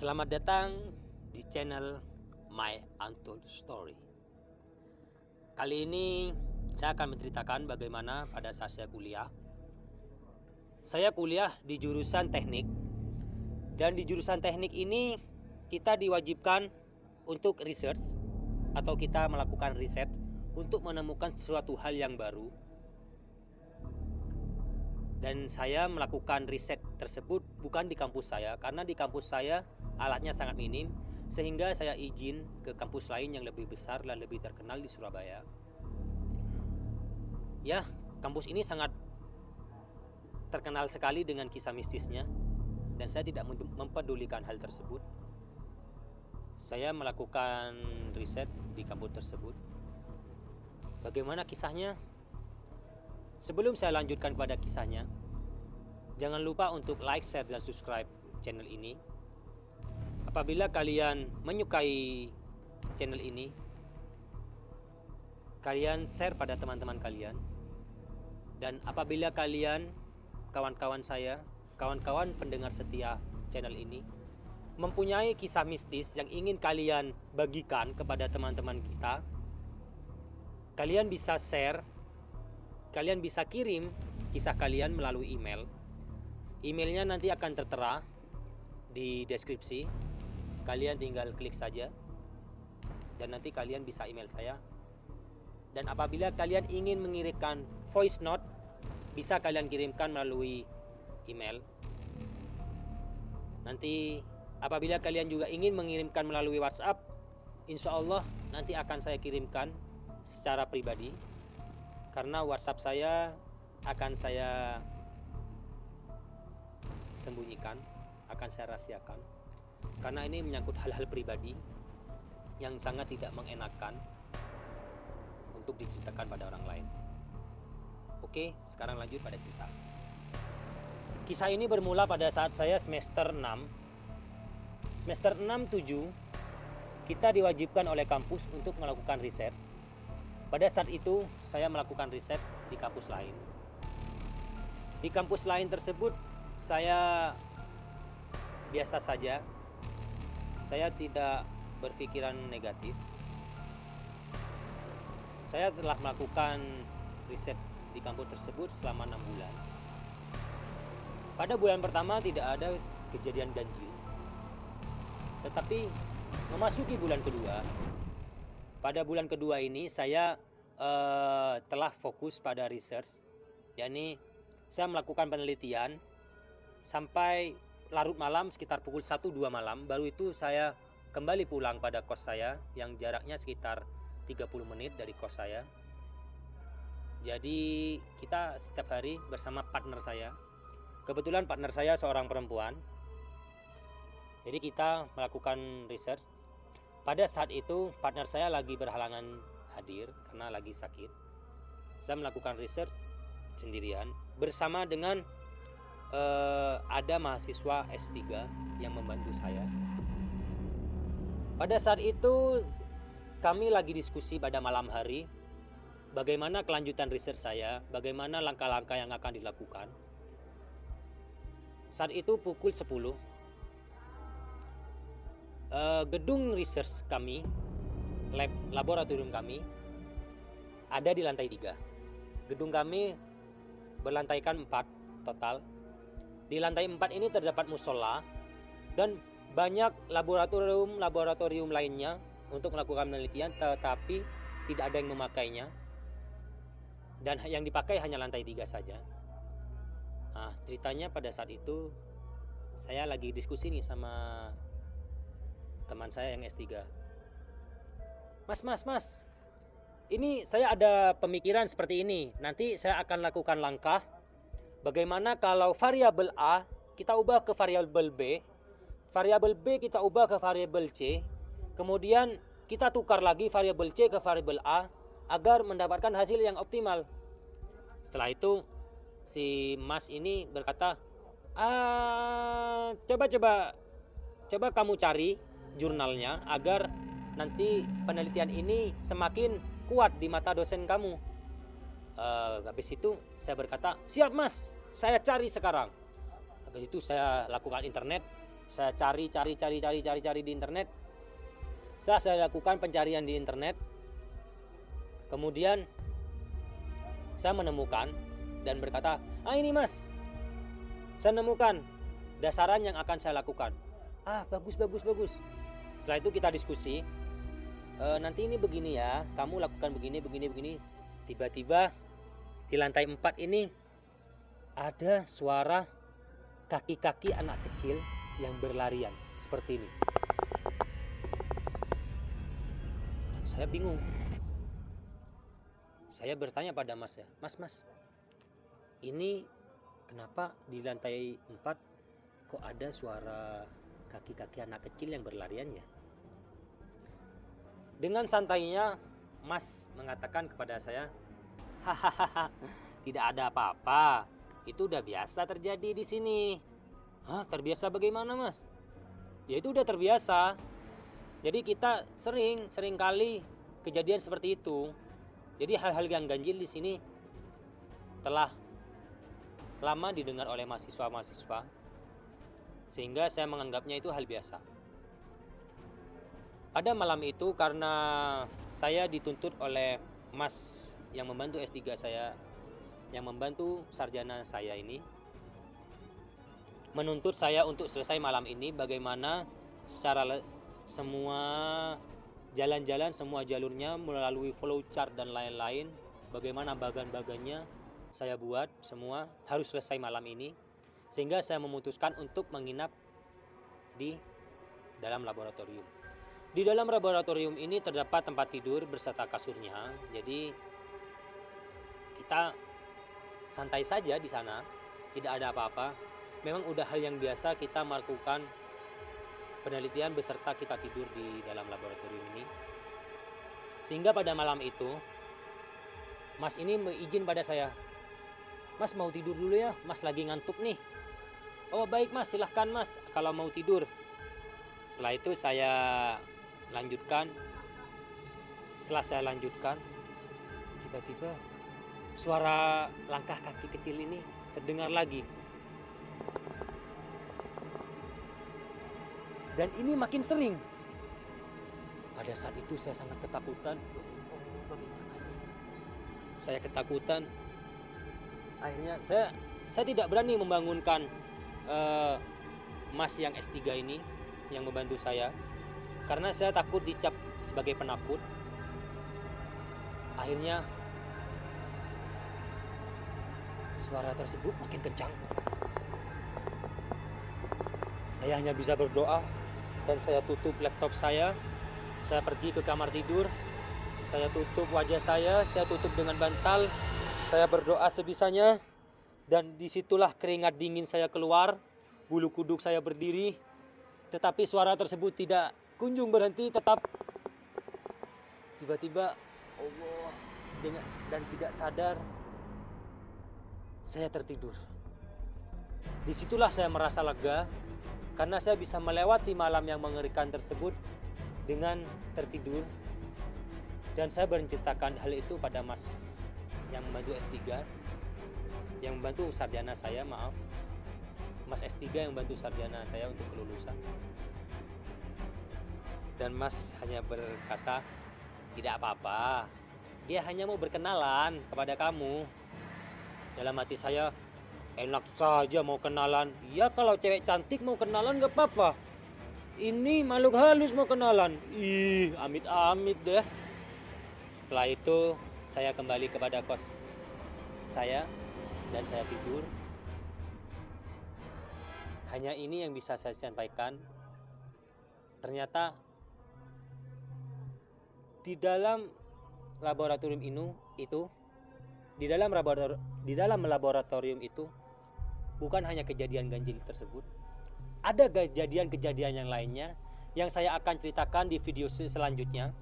Selamat datang di channel My Untold Story. Kali ini saya akan menceritakan bagaimana pada saat saya kuliah. Saya kuliah di jurusan teknik, dan di jurusan teknik ini kita diwajibkan untuk research atau kita melakukan riset untuk menemukan suatu hal yang baru. Dan saya melakukan riset tersebut bukan di kampus saya, karena di kampus saya alatnya sangat minim, sehingga saya izin ke kampus lain yang lebih besar dan lebih terkenal di Surabaya. Ya, kampus ini sangat terkenal sekali dengan kisah mistisnya, dan saya tidak mempedulikan hal tersebut. Saya melakukan riset di kampus tersebut. Bagaimana kisahnya? Sebelum saya lanjutkan pada kisahnya, jangan lupa untuk like, share, dan subscribe channel ini. Apabila kalian menyukai channel ini, kalian share pada teman-teman kalian. Dan apabila kalian, kawan-kawan saya, kawan-kawan pendengar setia channel ini, mempunyai kisah mistis yang ingin kalian bagikan kepada teman-teman kita, kalian bisa share. Kalian bisa kirim kisah kalian melalui email. Emailnya nanti akan tertera di deskripsi. Kalian tinggal klik saja, dan nanti kalian bisa email saya. Dan apabila kalian ingin mengirimkan voice note, bisa kalian kirimkan melalui email. Nanti apabila kalian juga ingin mengirimkan melalui WhatsApp, insya Allah nanti akan saya kirimkan secara pribadi, karena WhatsApp saya akan saya sembunyikan, akan saya rahasiakan, karena ini menyangkut hal-hal pribadi yang sangat tidak mengenakan untuk diceritakan pada orang lain. Oke, sekarang lanjut pada cerita. Kisah ini bermula pada saat saya semester 6. Semester 6-7 kita diwajibkan oleh kampus untuk melakukan riset. Pada saat itu saya melakukan riset di kampus lain. Di kampus lain tersebut saya biasa saja. Saya tidak berpikiran negatif. Saya telah melakukan riset di kampus tersebut selama 6 bulan. Pada bulan pertama tidak ada kejadian ganjil. Tetapi memasuki bulan kedua, pada bulan kedua ini saya telah fokus pada research, yakni saya melakukan penelitian sampai larut malam, sekitar pukul 1-2 malam. Baru itu saya kembali pulang pada kos saya yang jaraknya sekitar 30 menit dari kos saya. Jadi kita setiap hari bersama partner saya. Kebetulan partner saya seorang perempuan. Jadi kita melakukan research. Pada saat itu partner saya lagi berhalangan hadir karena lagi sakit. Saya melakukan research sendirian bersama dengan ada mahasiswa S3 yang membantu saya. Pada saat itu kami lagi diskusi pada malam hari bagaimana kelanjutan research saya, bagaimana langkah-langkah yang akan dilakukan. Saat itu pukul 10. Gedung research kami, laboratorium kami ada di lantai 3. Gedung kami berlantaikan 4 total. Di lantai 4 ini terdapat musola dan banyak laboratorium lainnya untuk melakukan penelitian, tetapi tidak ada yang memakainya. Dan yang dipakai hanya lantai 3 saja. Nah, ceritanya pada saat itu saya lagi diskusi nih sama teman saya yang S3. Mas, ini saya ada pemikiran seperti ini. Nanti saya akan lakukan langkah. Bagaimana kalau variabel A kita ubah ke variabel B, variabel B kita ubah ke variabel C, kemudian kita tukar lagi variabel C ke variabel A agar mendapatkan hasil yang optimal. Setelah itu si Mas ini berkata, coba kamu cari jurnalnya agar nanti penelitian ini semakin kuat di mata dosen kamu. Habis itu saya berkata, siap Mas, saya cari sekarang. Habis itu saya lakukan internet, Saya cari di internet. Setelah saya lakukan pencarian di internet, kemudian saya menemukan dan berkata, ini mas, saya menemukan dasaran yang akan saya lakukan. Bagus. Setelah itu kita diskusi, nanti ini begini ya, kamu lakukan begini. Tiba-tiba di lantai 4 ini ada suara kaki-kaki anak kecil yang berlarian seperti ini. Dan saya bingung. Saya bertanya pada mas ya, mas, ini kenapa di lantai 4 kok ada suara kaki-kaki anak kecil yang berlarian ya? Dengan santainya mas mengatakan kepada saya, hahaha, tidak ada apa-apa, itu udah biasa terjadi di sini. Terbiasa bagaimana mas? Ya itu udah terbiasa. Jadi kita sering kali kejadian seperti itu. Jadi hal-hal yang ganjil di sini telah lama didengar oleh mahasiswa, sehingga saya menganggapnya itu hal biasa. Pada malam itu karena saya dituntut oleh mas yang membantu S3 saya, yang membantu sarjana saya ini, menuntut saya untuk selesai malam ini bagaimana secara semua jalan-jalan, semua jalurnya melalui flowchart dan lain-lain, bagaimana bagan-bagannya saya buat semua harus selesai malam ini, sehingga saya memutuskan untuk menginap di dalam laboratorium. Di dalam laboratorium ini terdapat tempat tidur berserta kasurnya, jadi kita santai saja di sana, tidak ada apa-apa. Memang udah hal yang biasa kita melakukan penelitian beserta kita tidur di dalam laboratorium ini. Sehingga pada malam itu mas ini izin pada saya, mas mau tidur dulu ya, mas lagi ngantuk nih. Baik mas, silahkan mas kalau mau tidur. Setelah itu saya lanjutkan. Setelah saya lanjutkan, tiba-tiba suara langkah kaki kecil ini terdengar lagi. Dan ini makin sering. Pada saat itu saya sangat ketakutan. Bagaimana ini? Saya ketakutan. Akhirnya saya tidak berani membangunkan mas yang S3 ini yang membantu saya, karena saya takut dicap sebagai penakut. Akhirnya suara tersebut makin kencang. Saya hanya bisa berdoa dan saya tutup laptop saya pergi ke kamar tidur, saya tutup wajah saya tutup dengan bantal, saya berdoa sebisanya, dan disitulah keringat dingin saya keluar, bulu kuduk saya berdiri, tetapi suara tersebut tidak kunjung berhenti, tetap. Tiba-tiba Allah, dan tidak sadar saya tertidur. Disitulah saya merasa lega, karena saya bisa melewati malam yang mengerikan tersebut dengan tertidur. Dan saya menceritakan hal itu pada mas yang membantu S3, yang membantu sarjana saya, mas S3 yang membantu sarjana saya untuk kelulusan. Dan mas hanya berkata, tidak apa-apa, dia hanya mau berkenalan kepada kamu. Dalam hati saya, enak saja mau kenalan. Ya kalau cewek cantik mau kenalan gak apa-apa. Ini makhluk halus mau kenalan. Amit-amit deh. Setelah itu saya kembali kepada kos saya dan saya tidur. Hanya ini yang bisa saya sampaikan. Ternyata di dalam laboratorium di dalam laboratorium itu bukan hanya kejadian ganjil tersebut, ada kejadian-kejadian yang lainnya yang saya akan ceritakan di video selanjutnya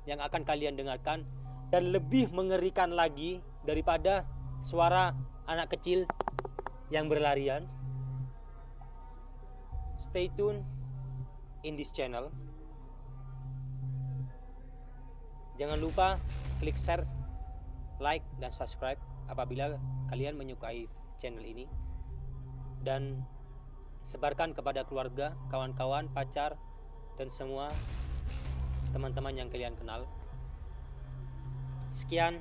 yang akan kalian dengarkan, dan lebih mengerikan lagi daripada suara anak kecil yang berlarian. Stay tune in this channel. Jangan lupa klik share, like, dan subscribe apabila kalian menyukai channel ini. Dan sebarkan kepada keluarga, kawan-kawan, pacar, dan semua teman-teman yang kalian kenal. Sekian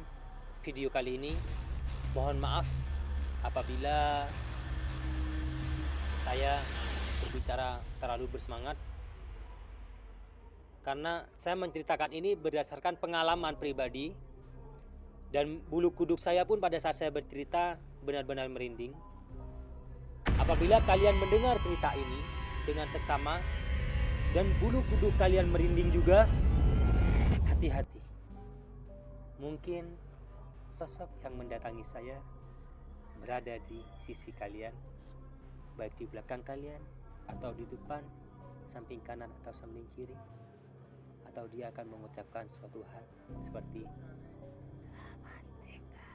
video kali ini. Mohon maaf apabila saya berbicara terlalu bersemangat, karena saya menceritakan ini berdasarkan pengalaman pribadi, dan bulu kuduk saya pun pada saat saya bercerita benar-benar merinding. Apabila kalian mendengar cerita ini dengan seksama dan bulu kuduk kalian merinding juga, hati-hati. Mungkin sosok yang mendatangi saya berada di sisi kalian, baik di belakang kalian atau di depan, samping kanan atau samping kiri, atau dia akan mengucapkan suatu hal seperti selamat tinggal.